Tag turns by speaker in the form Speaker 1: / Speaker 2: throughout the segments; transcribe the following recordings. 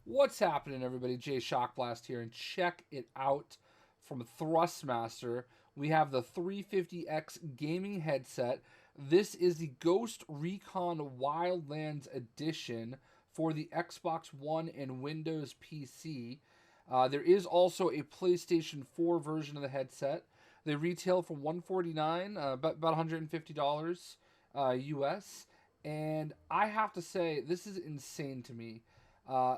Speaker 1: What's happening, everybody? JayShockblast here, and check it out from Thrustmaster. We have the 350X gaming headset. This is the Ghost Recon Wildlands Edition for the Xbox One and Windows PC. There is also a PlayStation 4 version of the headset. They retail for $149, about $150 US. And I have to say, this is insane to me.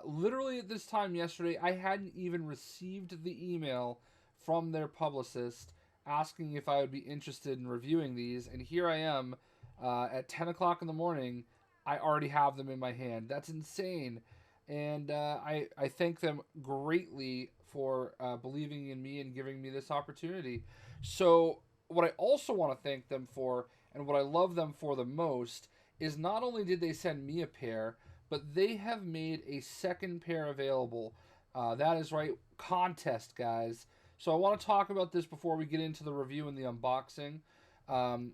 Speaker 1: Literally at this time yesterday, I hadn't even received the email from their publicist asking if I would be interested in reviewing these, and here I am at 10 o'clock in the morning. I already have them in my hand. That's insane. And I thank them greatly for believing in me and giving me this opportunity. So, what I also want to thank them for, and what I love them for the most, is not only did they send me a pair, but they have made a second pair available. That is right, contest, guys. So I want to talk about this before we get into the review and the unboxing. Um,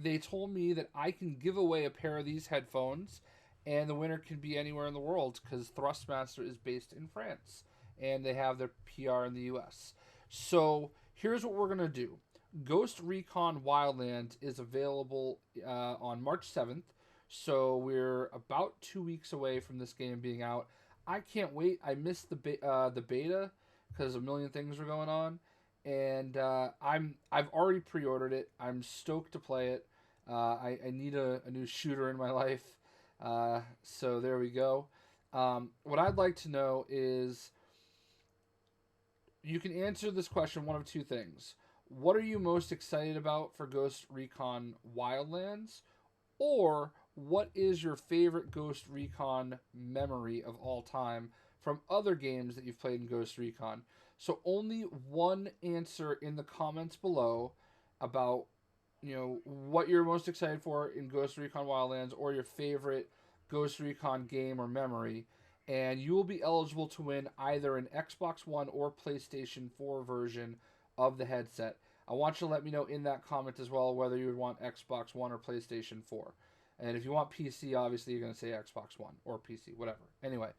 Speaker 1: they told me that I can give away a pair of these headphones, and the winner can be anywhere in the world because Thrustmaster is based in France, and they have their PR in the U.S. So here's what we're gonna do. Ghost Recon Wildlands is available on March 7th. So we're about 2 weeks away from this game being out. I can't wait. I missed the beta because a million things were going on, and I've already pre-ordered it. I'm stoked to play it. I need a new shooter in my life, so there we go. What I'd like to know is you can answer this question one of two things. What are you most excited about for Ghost Recon Wildlands? Or what is your favorite Ghost Recon memory of all time from other games that you've played in Ghost Recon? So only one answer in the comments below about what you're most excited for in Ghost Recon Wildlands or your favorite Ghost Recon game or memory, and you will be eligible to win either an Xbox One or PlayStation 4 version of the headset. I want you to let me know in that comment as well whether you would want Xbox One or PlayStation 4. And if you want PC, obviously you're going to say Xbox One or PC, whatever. Anyway,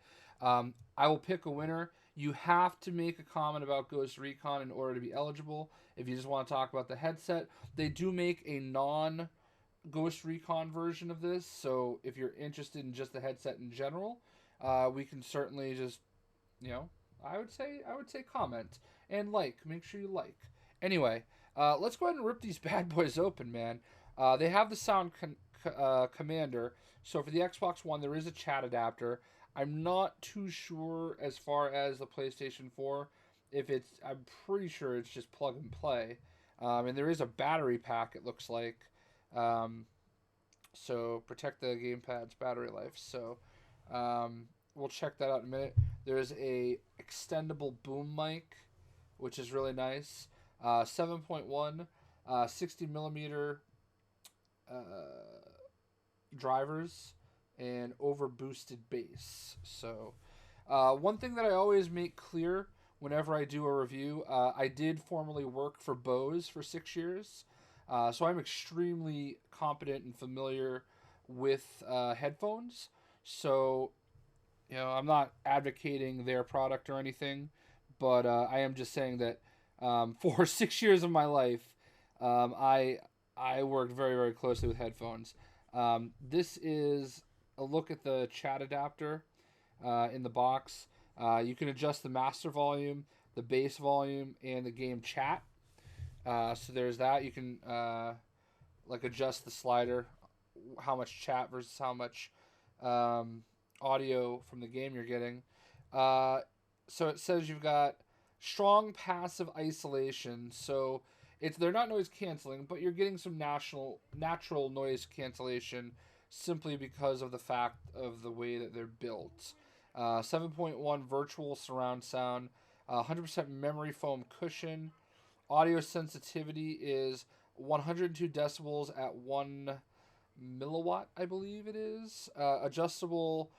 Speaker 1: I will pick a winner. You have to make a comment about Ghost Recon in order to be eligible. If you just want to talk about the headset, they do make a non Ghost Recon version of this. So if you're interested in just the headset in general, we can certainly just, you know, I would say comment and like. Make sure you like. Anyway, let's go ahead and rip these bad boys open, man. They have the sound commander. So for the Xbox One, there is a chat adapter. I'm not too sure as far as the PlayStation 4. If it's, I'm pretty sure it's just plug and play. And there is a battery pack. It looks like. So protect the gamepad's battery life. So we'll check that out in a minute. There's a extendable boom mic, which is really nice. 7.1, 60 millimeter drivers, and over boosted bass. So, one thing that I always make clear whenever I do a review, I did formerly work for Bose for 6 years. So I'm extremely competent and familiar with headphones. So, I'm not advocating their product or anything, but I am just saying that for 6 years of my life, I worked very, very closely with headphones. This is a look at the chat adapter in the box. You can adjust the master volume, the bass volume, and the game chat. So there's that. You can adjust the slider, how much chat versus how much audio from the game you're getting. So it says you've got strong passive isolation. So they're not noise canceling, but you're getting some natural noise cancellation simply because of the fact of the way that they're built. 7.1 virtual surround sound, 100% memory foam cushion. Audio sensitivity is 102 decibels at 1 milliwatt, I believe it is. Adjustable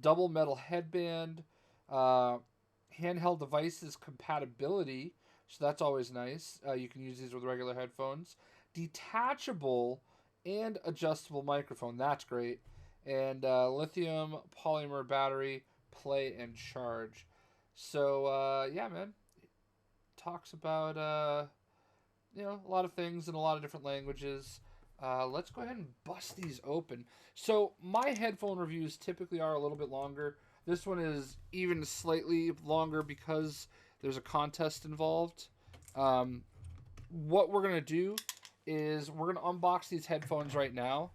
Speaker 1: double metal headband. Handheld devices compatibility, so that's always nice. You can use these with regular headphones. Detachable and adjustable microphone, that's great. And lithium polymer battery play and charge. So yeah, man, talks about you know, a lot of things in a lot of different languages. Let's go ahead and bust these open. So my headphone reviews typically are a little bit longer. This one is even slightly longer because there's a contest involved. What we're going to do is we're going to unbox these headphones right now.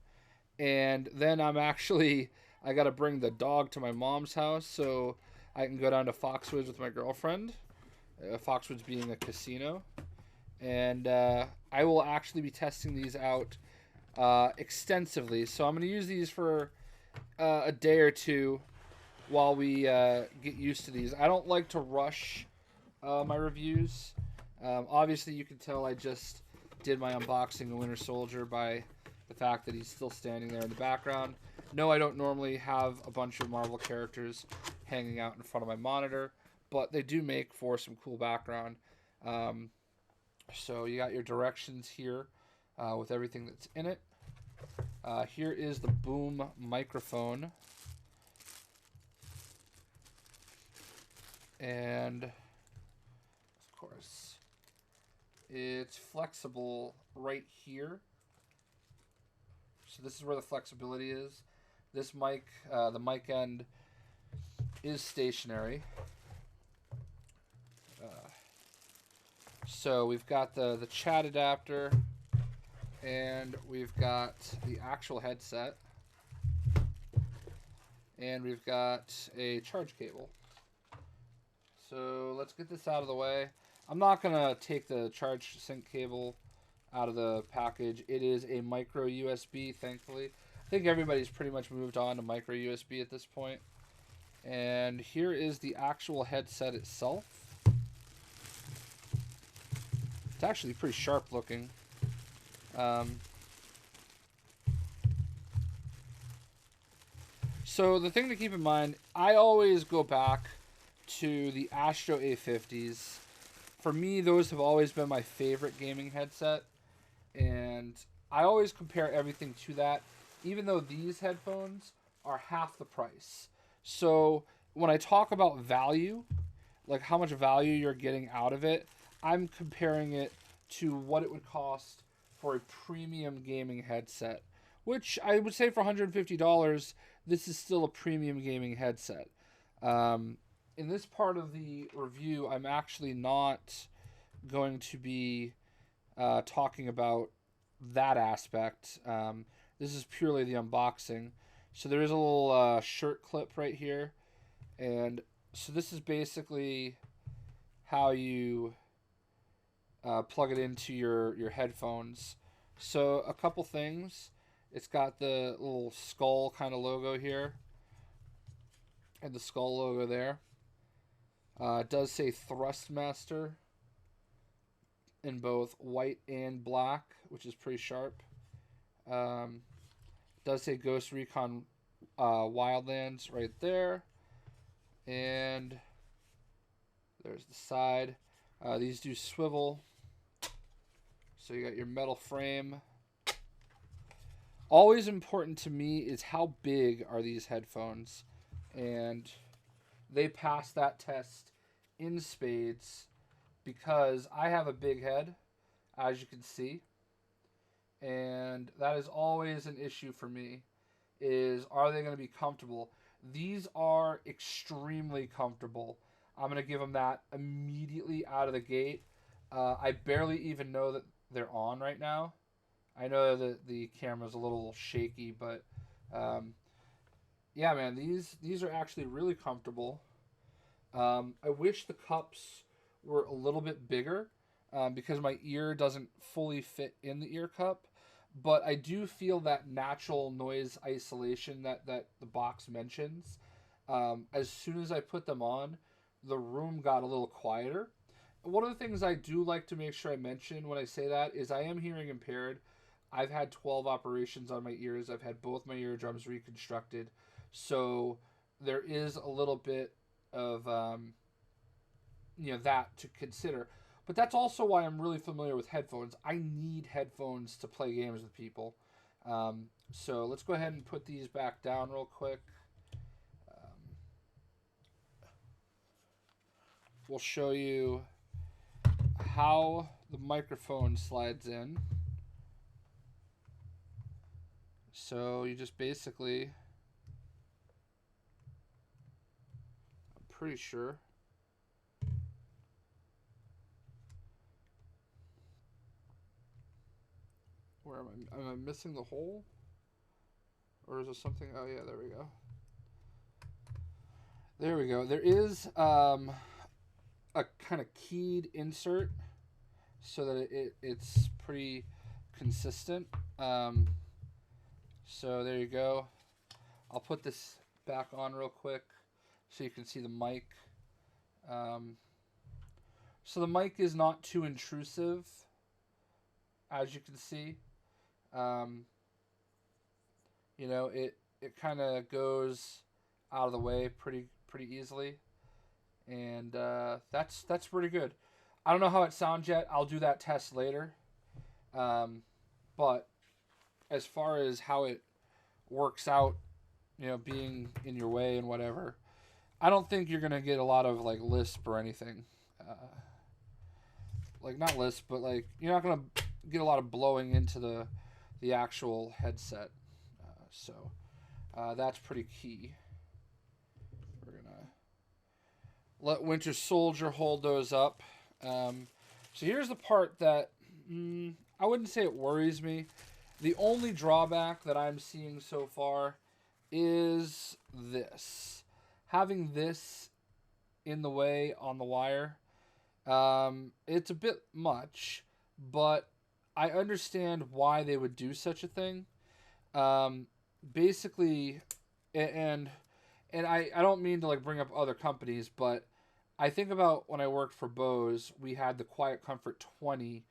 Speaker 1: And then I got to bring the dog to my mom's house so I can go down to Foxwoods with my girlfriend. Foxwoods being a casino. And I will actually be testing these out extensively. So I'm going to use these for a day or two while we get used to these. I don't like to rush my reviews. Obviously, you can tell I just did my unboxing of Winter Soldier by the fact that he's still standing there in the background. No, I don't normally have a bunch of Marvel characters hanging out in front of my monitor, but they do make for some cool background. So you got your directions here with everything that's in it. Here is the boom microphone. And, of course, it's flexible right here. So this is where the flexibility is. This mic, the mic end is stationary. So we've got the chat adapter, and we've got the actual headset, and we've got a charge cable. So let's get this out of the way. I'm not going to take the charge sync cable out of the package. It is a micro USB, thankfully. I think everybody's pretty much moved on to micro USB at this point. And here is the actual headset itself. It's actually pretty sharp looking. So the thing to keep in mind, I always go back to the Astro A50s. For me, those have always been my favorite gaming headset, and I always compare everything to that, even though these headphones are half the price. So when I talk about value, like how much value you're getting out of it, I'm comparing it to what it would cost for a premium gaming headset, which I would say for $150, this is still a premium gaming headset. In this part of the review, I'm actually not going to be talking about that aspect. This is purely the unboxing. So there is a little shirt clip right here. And so this is basically how you plug it into your headphones. So a couple things. It's got the little skull kind of logo here. And the skull logo there. It does say Thrustmaster in both white and black, which is pretty sharp. It does say Ghost Recon Wildlands right there. And there's the side. These do swivel. So you got your metal frame. Always important to me is how big are these headphones. And they pass that test in spades because I have a big head, as you can see, and that is always an issue for me, is are they going to be comfortable? These are extremely comfortable. I'm going to give them that immediately out of the gate. I barely even know that they're on right now. I know that the camera's a little shaky, but yeah, man, these are actually really comfortable. I wish the cups were a little bit bigger because my ear doesn't fully fit in the ear cup, but I do feel that natural noise isolation that the box mentions. As soon as I put them on, the room got a little quieter. One of the things I do like to make sure I mention when I say that is I am hearing impaired. I've had 12 operations on my ears. I've had both my eardrums reconstructed. So there is a little bit of that to consider, but that's also why I'm really familiar with headphones. I need headphones to play games with people. So let's go ahead and put these back down real quick. we'll show you how the microphone slides in. So you just basically, I'm pretty sure, where am I missing the hole? Or is there something? Oh yeah, there we go. There we go. There is a kind of keyed insert so that it's pretty consistent. So there you go. I'll put this back on real quick so you can see the mic. So the mic is not too intrusive, as you can see. You know, it kind of goes out of the way pretty easily, and that's pretty good. I don't know how it sounds yet. I'll do that test later. But as far as how it works out, you know, being in your way and whatever, I don't think you're gonna get a lot of like lisp or anything. Like not lisp, but like you're not gonna get a lot of blowing into the actual headset. So that's pretty key. We're gonna let Winter Soldier hold those up. So here's the part that I wouldn't say it worries me. The only drawback that I'm seeing so far is this. Having this in the way on the wire. It's a bit much, but I understand why they would do such a thing. Basically, and I don't mean to like bring up other companies, but I think about when I worked for Bose, we had the Quiet Comfort 20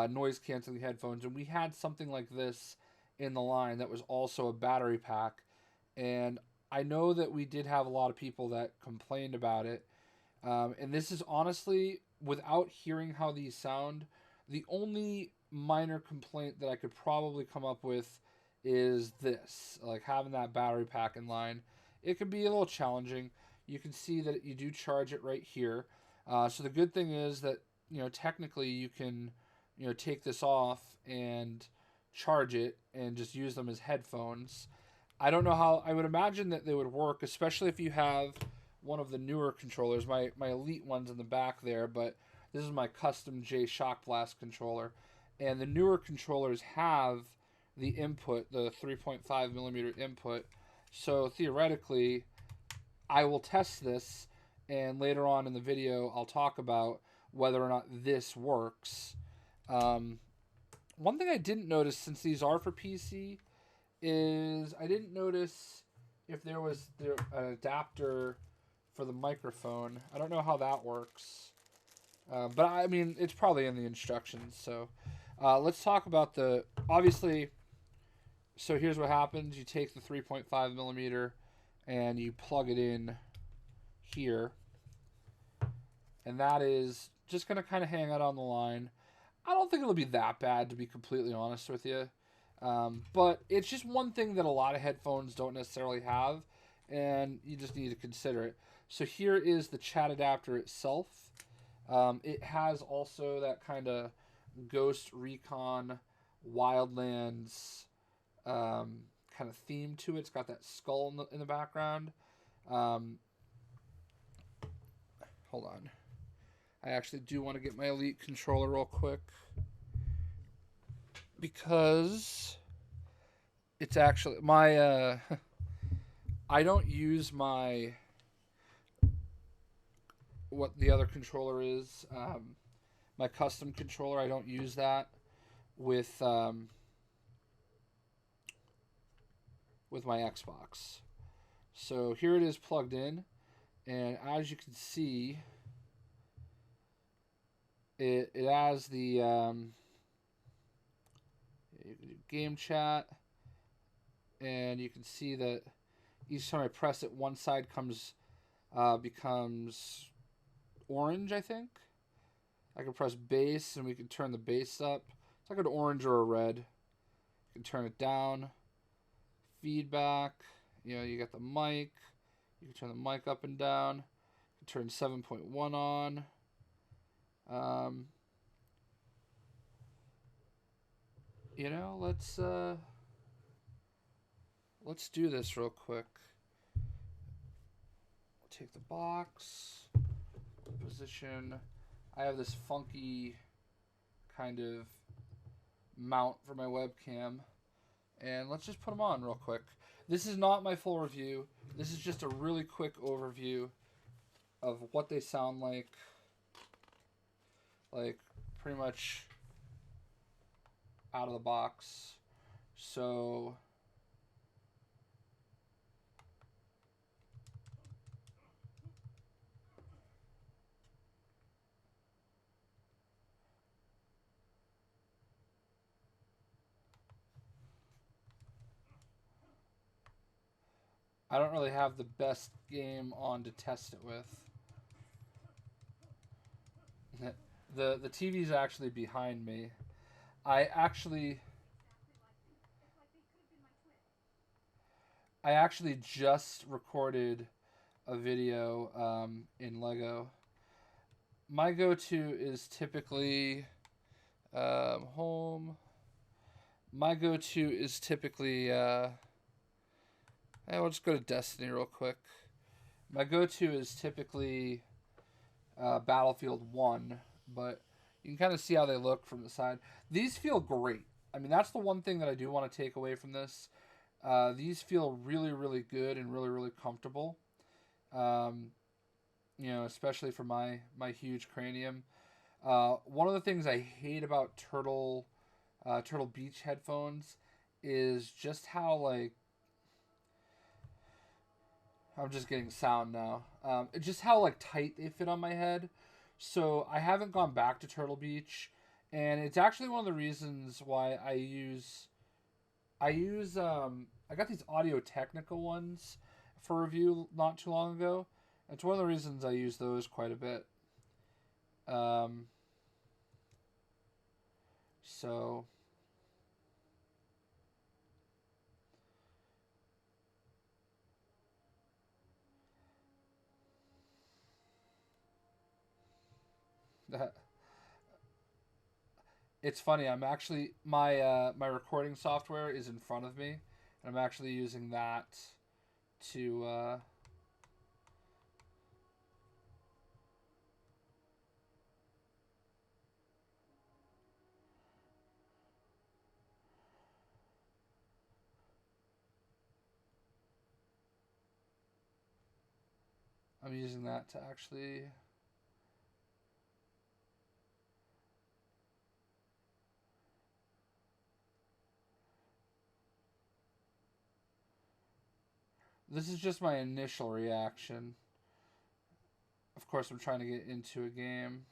Speaker 1: noise canceling headphones, and we had something like this in the line that was also a battery pack. And I know that we did have a lot of people that complained about it. And this is honestly, without hearing how these sound, the only minor complaint that I could probably come up with is this, like having that battery pack in line. It can be a little challenging. You can see that you do charge it right here. So the good thing is that, you know, technically you can, you know, take this off and charge it and just use them as headphones. I don't know how, I would imagine that they would work, especially if you have one of the newer controllers. My Elite one's in the back there, but this is my custom JayShockblast controller. And the newer controllers have the input, the 3.5 millimeter input. So theoretically, I will test this, and later on in the video, I'll talk about whether or not this works. One thing I didn't notice, since these are for PC, is I didn't notice if there was an adapter for the microphone. I don't know how that works. But I mean, it's probably in the instructions. So let's talk about the, obviously, so here's what happens. You take the 3.5 millimeter and you plug it in here. And that is just going to kind of hang out on the line. I don't think it'll be that bad, to be completely honest with you. But it's just one thing that a lot of headphones don't necessarily have, and you just need to consider it. So here is the chat adapter itself. It has also that kind of Ghost Recon Wildlands kind of theme to it. It's got that skull in the background. Hold on. I actually do want to get my Elite controller real quick, because it's actually my I don't use my what the other controller is, my custom controller. I don't use that with my Xbox. So here it is plugged in, and as you can see, it has the you can do game chat, and you can see that each time I press it, one side becomes orange, I think. I can press bass, and we can turn the bass up. It's like an orange or a red. You can turn it down. Feedback. You know, you got the mic. You can turn the mic up and down. You turn 7.1 on. You know, let's do this real quick. Take the box, position. I have this funky kind of mount for my webcam, and let's just put them on real quick. This is not my full review. This is just a really quick overview of what they sound like pretty much out of the box. So I don't really have the best game on to test it with. The TV's actually behind me. I actually just recorded a video in Lego. My go-to is typically home. My go-to is typically I'll just go to Destiny real quick. My go-to is typically Battlefield 1, but you can kind of see how they look from the side. These feel great. I mean, that's the one thing that I do want to take away from this. These feel really, really good and really, really comfortable. You know, especially for my huge cranium. One of the things I hate about Turtle Beach headphones is just how, like, I'm just getting sound now. Just how, like, tight they fit on my head. So I haven't gone back to Turtle Beach, and it's actually one of the reasons why I got these Audio-Technica ones for review not too long ago. It's one of the reasons I use those quite a bit. So that it's funny. I'm actually my recording software is in front of me, and I'm actually using that to I'm using that to actually. This is just my initial reaction. Of course, I'm trying to get into a game.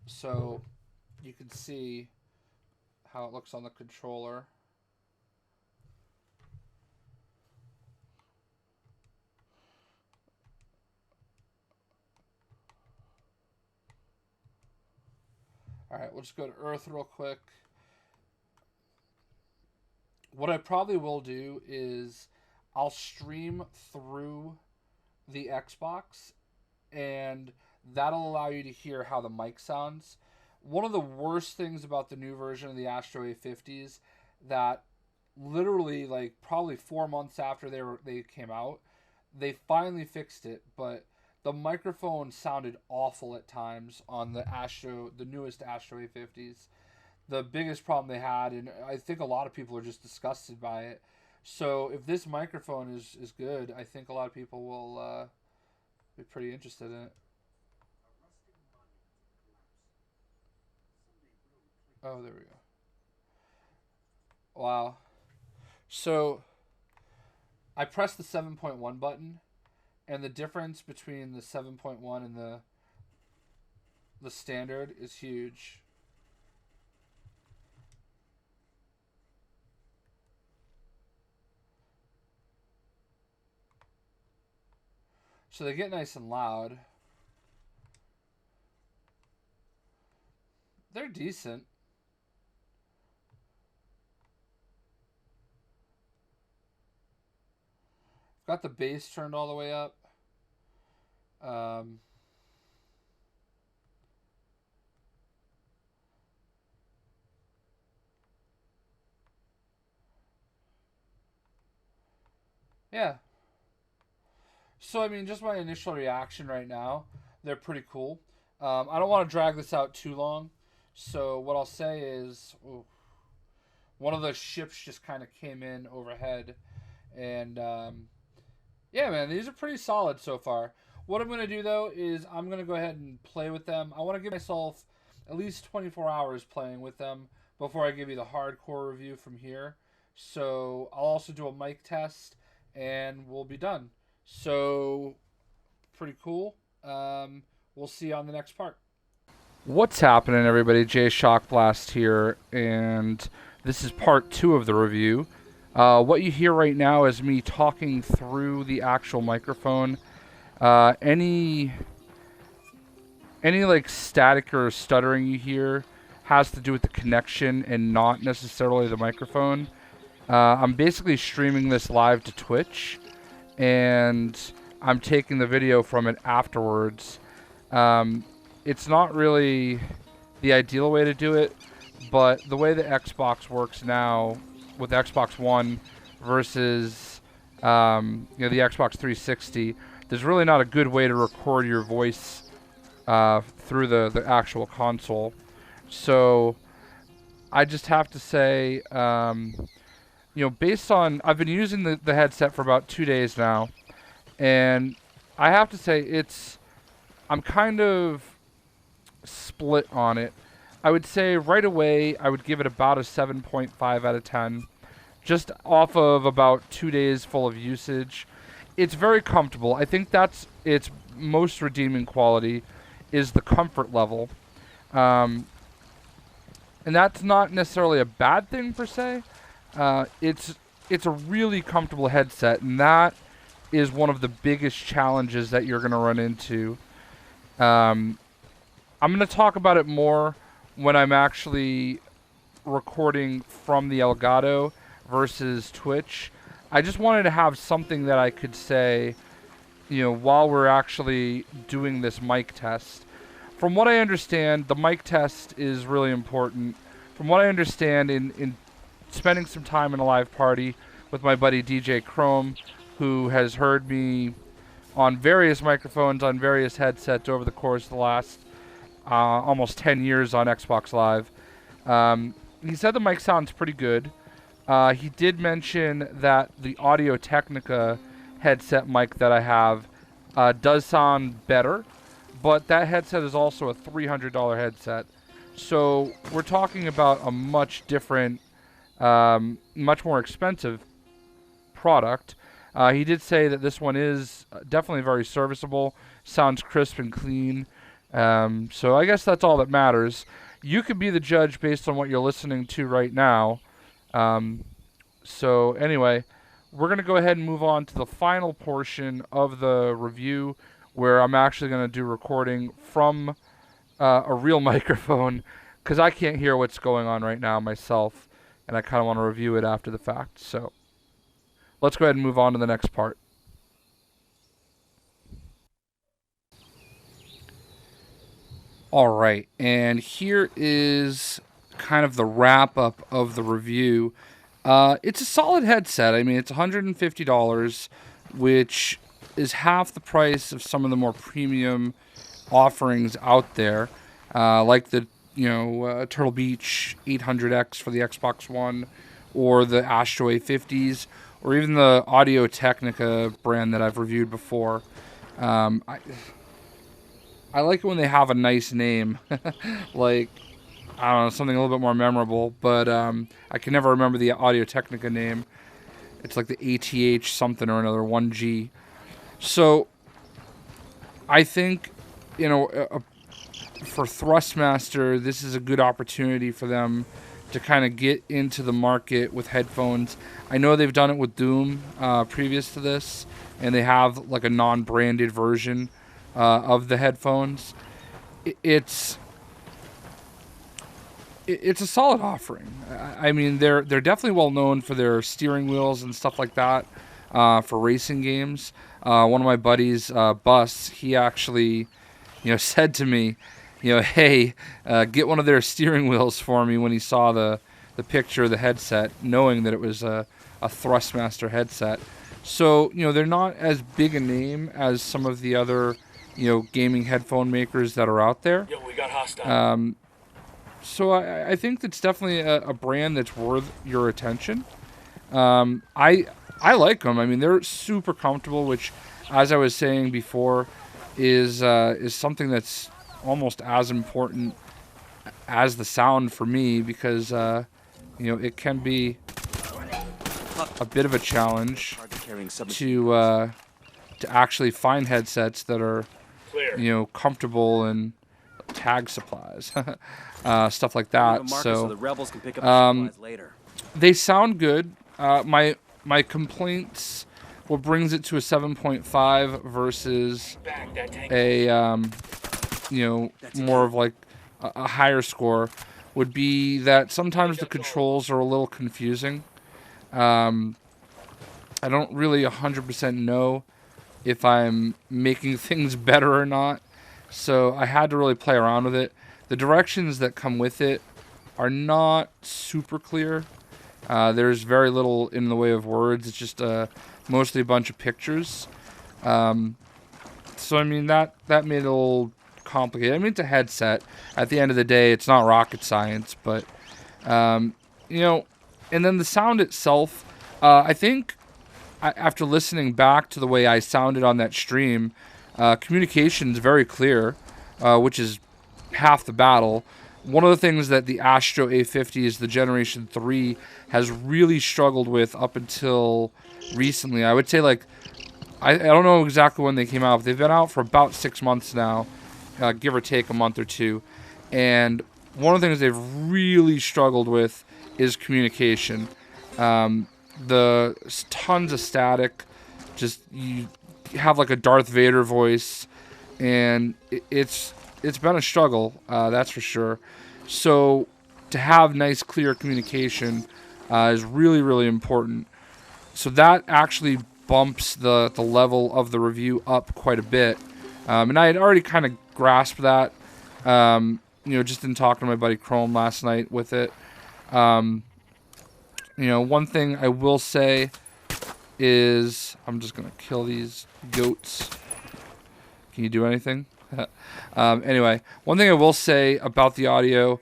Speaker 1: So you can see how it looks on the controller. Alright, we'll just go to Earth real quick. What I probably will do is I'll stream through the Xbox, and that'll allow you to hear how the mic sounds. One of the worst things about the new version of the Astro A50s that literally, like, probably 4 months after they came out, they finally fixed it, but the microphone sounded awful at times on the newest Astro A50s. The biggest problem they had, and I think a lot of people are just disgusted by it. So if this microphone is good, I think a lot of people will be pretty interested in it. Oh, there we go. Wow. So I pressed the 7.1 button, and the difference between the 7.1 and the standard is huge. So they get nice and loud. They're decent. Got the bass turned all the way up. Yeah. So, I mean, just my initial reaction right now, they're pretty cool. I don't want to drag this out too long. So, what I'll say is, ooh, one of the ships just kind of came in overhead. And, yeah, man, these are pretty solid so far. What I'm going to do, though, is I'm going to go ahead and play with them. I want to give myself at least 24 hours playing with them before I give you the hardcore review from here. So, I'll also do a mic test, and we'll be done. So, pretty cool. We'll see you on the next part. What's happening, everybody? JayShockblast here, and this is part 2 of the review. What you hear right now is me talking through the actual microphone. Any like static or stuttering you hear has to do with the connection and not necessarily the microphone. I'm basically streaming this live to Twitch, and I'm taking the video from it afterwards. It's not really the ideal way to do it, but the way the Xbox works now with Xbox One versus the Xbox 360, there's really not a good way to record your voice through the actual console. So I just have to say, based on, I've been using the headset for about 2 days now, and I have to say I'm kind of split on it. I would say right away I would give it about a 7.5 out of 10, just off of about 2 days full of usage. It's very comfortable. I think that's its most redeeming quality, is the comfort level. And that's not necessarily a bad thing per se. It's a really comfortable headset, and that is one of the biggest challenges that you're going to run into. I'm going to talk about it more when I'm actually recording from the Elgato versus Twitch. I just wanted to have something that I could say, while we're actually doing this mic test. From what I understand, the mic test is really important. From what I understand, in spending some time in a live party with my buddy DJ Chrome, who has heard me on various microphones, on various headsets over the course of the last almost 10 years on Xbox Live. He said the mic sounds pretty good. He did mention that the Audio-Technica headset mic that I have does sound better, but that headset is also a $300 headset. So we're talking about a much different, much more expensive product. He did say that this one is definitely very serviceable, sounds crisp and clean. So I guess that's all that matters. You could be the judge based on what you're listening to right now. So anyway, we're going to go ahead and move on to the final portion of the review, where I'm actually going to do recording from a real microphone, because I can't hear what's going on right now myself, and I kind of want to review it after the fact. So let's go ahead and move on to the next part. All right, and here is kind of the wrap-up of the review. It's a solid headset. I mean, it's $150, which is half the price of some of the more premium offerings out there, like the Turtle Beach 800X for the Xbox One, or the Astro A50s, or even the Audio-Technica brand that I've reviewed before. I like it when they have a nice name, like, I don't know, something a little bit more memorable, but I can never remember the Audio-Technica name. It's like the ATH something or another, 1G. So I think, for Thrustmaster, this is a good opportunity for them to kind of get into the market with headphones. I know they've done it with Doom previous to this, and they have like a non-branded version of the headphones. It's it's a solid offering. I mean, they're definitely well known for their steering wheels and stuff like that for racing games. One of my buddies, Bus, he actually, said to me, hey, get one of their steering wheels for me when he saw the picture of the headset, knowing that it was a Thrustmaster headset. So, they're not as big a name as some of the other, gaming headphone makers that are out there.
Speaker 2: Yo, we got hostile.
Speaker 1: So I think that's definitely a brand that's worth your attention. I like them. I mean, they're super comfortable, which, as I was saying before, is something that's almost as important as the sound for me, because it can be a bit of a challenge to actually find headsets that are comfortable and tag supplies, stuff like that. So
Speaker 3: the rebels can pick up the supplies later.
Speaker 1: They sound good. My complaints, what brings it to a 7.5 versus a more of like a higher score, would be that sometimes the controls are a little confusing. I don't really 100% know if I'm making things better or not, so I had to really play around with it. The directions that come with it are not super clear. There's very little in the way of words. It's just mostly a bunch of pictures. So I mean, that made it a little complicated. I mean, it's a headset. At the end of the day, it's not rocket science, but and then the sound itself, I think after listening back to the way I sounded on that stream, communication's very clear, which is half the battle. One of the things that the Astro A50 is the Generation 3 has really struggled with up until recently. I would say, like, I don't know exactly when they came out, but they've been out for about 6 months now, give or take a month or two. And one of the things they've really struggled with is communication. The tons of static, just you have like a Darth Vader voice, and it's been a struggle, that's for sure. So to have nice, clear communication is really, really important. So that actually bumps the level of the review up quite a bit. And I had already kind of grasped that, just in talking to my buddy Chrome last night with it. One thing I will say is, I'm just going to kill these goats. Can you do anything? Anyway, one thing I will say about the audio,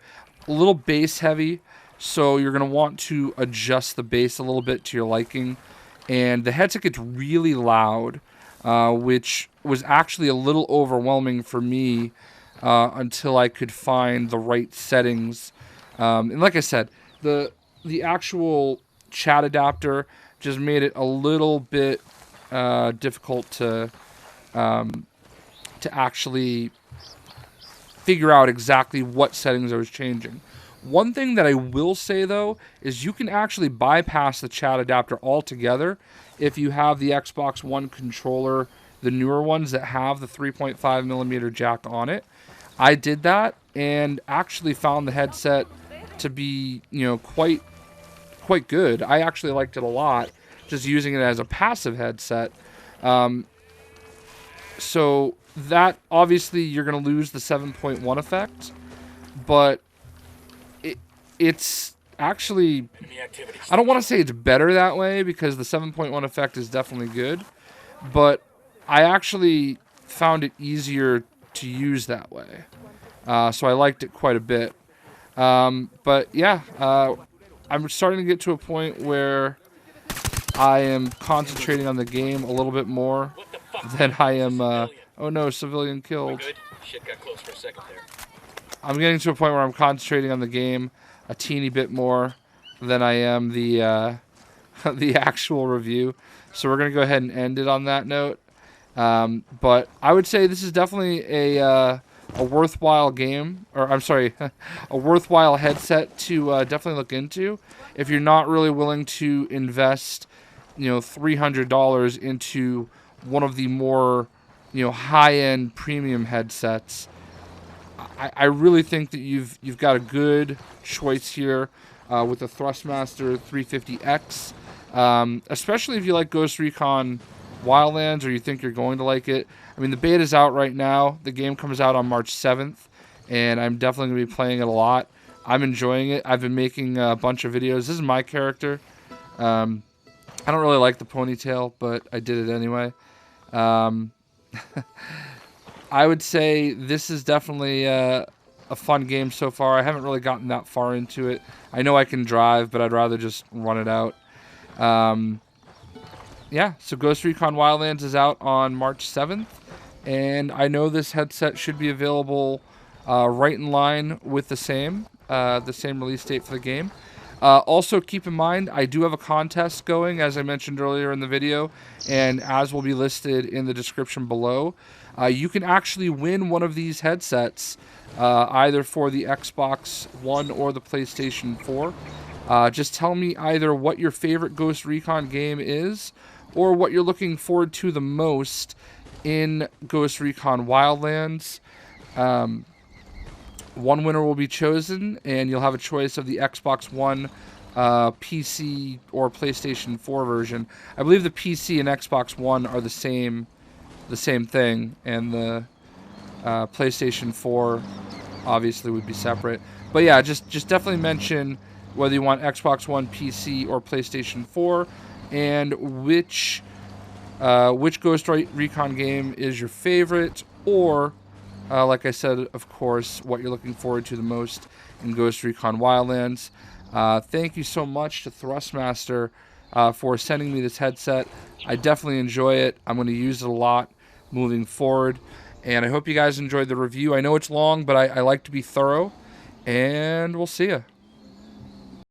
Speaker 1: a little bass heavy, so you're going to want to adjust the bass a little bit to your liking. And the headset gets really loud, which was actually a little overwhelming for me until I could find the right settings. And like I said, the actual chat adapter just made it a little bit difficult to actually figure out exactly what settings I was changing. One thing that I will say, though, is you can actually bypass the chat adapter altogether if you have the Xbox One controller, the newer ones that have the 3.5mm jack on it. I did that and actually found the headset to be, quite good. I actually liked it a lot, just using it as a passive headset. So that, obviously, you're going to lose the 7.1 effect, but it's actually, I don't want to say it's better that way, because the 7.1 effect is definitely good, but I actually found it easier to use that way. So I liked it quite a bit. But yeah, I'm starting to get to a point where I am concentrating on the game a little bit more than I am, oh no, civilian killed.
Speaker 2: Shit got close for a second there.
Speaker 1: I'm getting to a point where I'm concentrating on the game a teeny bit more than I am the the actual review. So we're gonna go ahead and end it on that note. But I would say this is definitely a worthwhile game, or I'm sorry, a worthwhile headset to definitely look into if you're not really willing to invest, $300 into one of the more, high-end premium headsets. I really think that you've got a good choice here with the Thrustmaster 350X, especially if you like Ghost Recon Wildlands or you think you're going to like it. I mean, the beta's out right now. The game comes out on March 7th, and I'm definitely going to be playing it a lot. I'm enjoying it. I've been making a bunch of videos. This is my character. I don't really like the ponytail, but I did it anyway. I would say this is definitely a fun game so far. I haven't really gotten that far into it. I know I can drive, but I'd rather just run it out. Yeah, so Ghost Recon Wildlands is out on March 7th, and I know this headset should be available right in line with the same release date for the game. Also, keep in mind, I do have a contest going, as I mentioned earlier in the video, and as will be listed in the description below. You can actually win one of these headsets, either for the Xbox One or the PlayStation 4. Just tell me either what your favorite Ghost Recon game is, or what you're looking forward to the most in Ghost Recon Wildlands. One winner will be chosen, and you'll have a choice of the Xbox One, PC, or PlayStation 4 version. I believe the PC and Xbox One are the same thing, and the PlayStation 4 obviously would be separate. But yeah, just definitely mention whether you want Xbox One, PC, or PlayStation 4, and which Ghost Recon game is your favorite, or like I said, of course, what you're looking forward to the most in Ghost Recon Wildlands. Thank you so much to Thrustmaster for sending me this headset. I definitely enjoy it. I'm going to use it a lot moving forward, and I hope you guys enjoyed the review. I know it's long, but I like to be thorough, and we'll see ya.